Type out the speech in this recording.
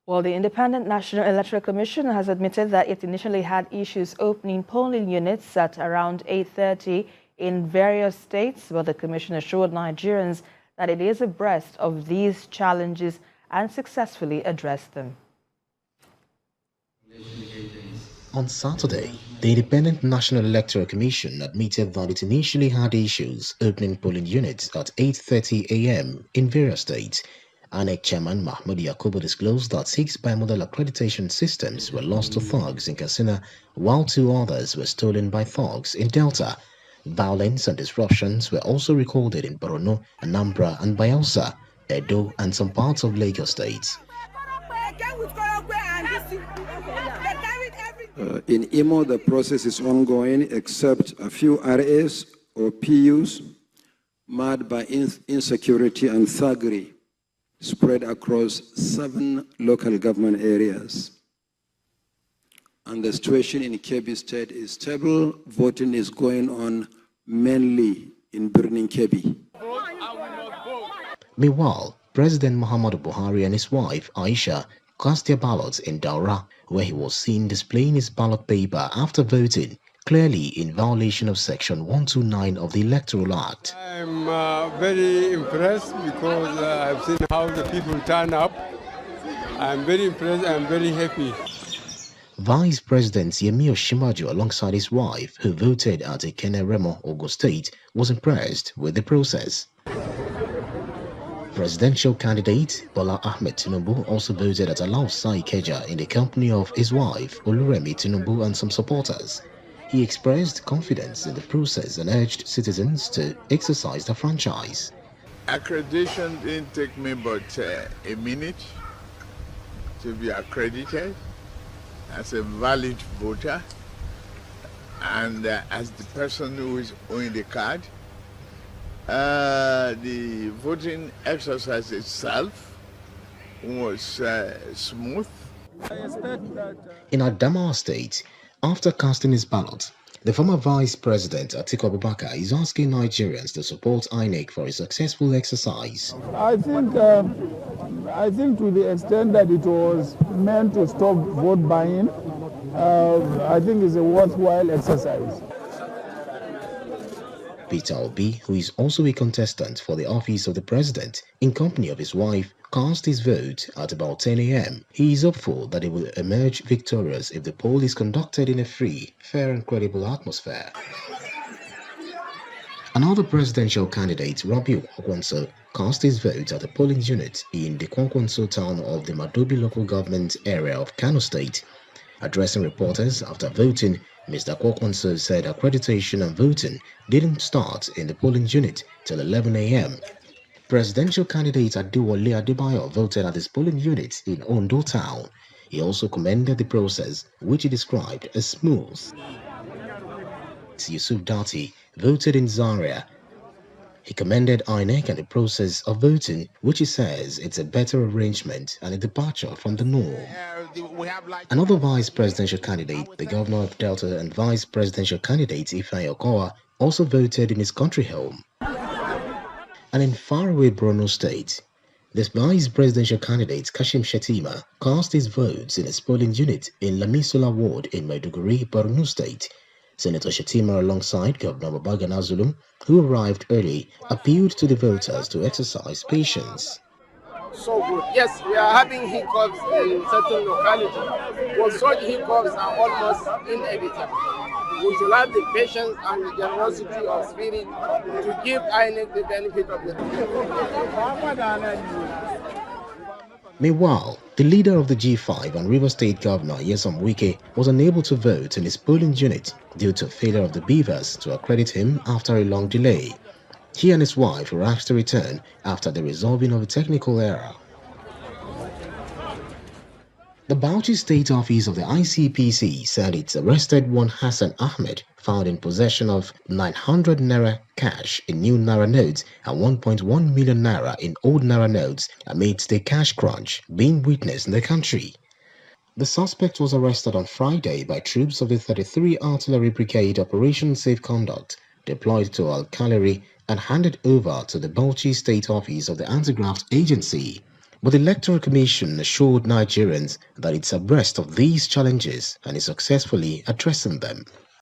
Well, the Independent National Electoral Commission has admitted that it initially had issues opening polling units at around 8:30 in various states, but the commission assured Nigerians that it is abreast of these challenges and successfully addressed them. On Saturday, the Independent National Electoral Commission admitted that it initially had issues opening polling units at 8:30 a.m. in various states. INEC Chairman Mahmoud Yakubu disclosed that 6 bimodal accreditation systems were lost to thugs in Katsina, while 2 others were stolen by thugs in Delta. Violence and disruptions were also recorded in Borno, Anambra and Bayelsa, Edo and some parts of Lagos states. In Imo, the process is ongoing, except a few RAs or PUs marred by insecurity and thuggery spread across 7 local government areas. And the situation in Kebbi State is stable. Voting is going on mainly in Birnin Kebbi. Meanwhile, President Muhammadu Buhari and his wife Aisha cast their ballots in Daura, where he was seen displaying his ballot paper after voting, clearly in violation of Section 129 of the Electoral Act. I'm very impressed because I've seen how the people turn up. I'm very impressed. I'm very happy. Vice President Yemi Osinbajo, alongside his wife, who voted at Ikenne Remo, Ogun State, was impressed with the process. Presidential candidate Bola Ahmed Tinubu also voted at Alausa Ikeja in the company of his wife Oluremi Tinubu and some supporters. He expressed confidence in the process and urged citizens to exercise the franchise. Accreditation didn't take me but a minute to be accredited as a valid voter and as the person who is owning the card. The voting exercise itself was smooth. In Adamawa State, after casting his ballot, the former Vice President Atiku Abubakar is asking Nigerians to support INEC for a successful exercise. I think to the extent that it was meant to stop vote buying, I think it's a worthwhile exercise. Peter Obi, who is also a contestant for the office of the president, in company of his wife, cast his vote at about 10 a.m. He is hopeful that he will emerge victorious if the poll is conducted in a free, fair and credible atmosphere. Another presidential candidate, Rabiu Kwankwaso, cast his vote at a polling unit in the Kwankwaso town of the Madobi local government area of Kano State. Addressing reporters after voting, Mr. Kwankwaso said accreditation and voting didn't start in the polling unit till 11 a.m. Presidential candidate Adewale Adebayo voted at his polling unit in Ondo town. He also commended the process, which he described as smooth. Yusuf Dati voted in Zaria. He commended INEC and the process of voting, which he says it's a better arrangement and a departure from the norm. Another vice presidential candidate, the governor of Delta and vice presidential candidate Ifeanyi Okowa, also voted in his country home. And in faraway Borno State, this vice presidential candidate Kashim Shettima cast his votes in his polling unit in Lamisola ward in Maiduguri, Borno State. Senator Shettima, alongside Governor Babagana Zulum, who arrived early, appealed to the voters to exercise patience. So good. Yes, we are having hiccups in certain localities, but such hiccups are almost inevitable. We should have the patience and the generosity of spirit to give INEC the benefit of the doubt. Meanwhile, the leader of the G5 and River State Governor Nyesom Wike was unable to vote in his polling unit due to failure of the beavers to accredit him after a long delay. He and his wife were asked to return after the resolving of a technical error. The Bauchi State Office of the ICPC said it's arrested one Hassan Ahmed, found in possession of 900 naira cash in new naira notes and 1.1 million naira in old naira notes amidst a cash crunch being witnessed in the country. The suspect was arrested on Friday by troops of the 33 Artillery Brigade Operation Safe Conduct, deployed to Al-Kalari and handed over to the Bauchi State Office of the Anti-Graft Agency. But the Electoral Commission assured Nigerians that it's abreast of these challenges and is successfully addressing them.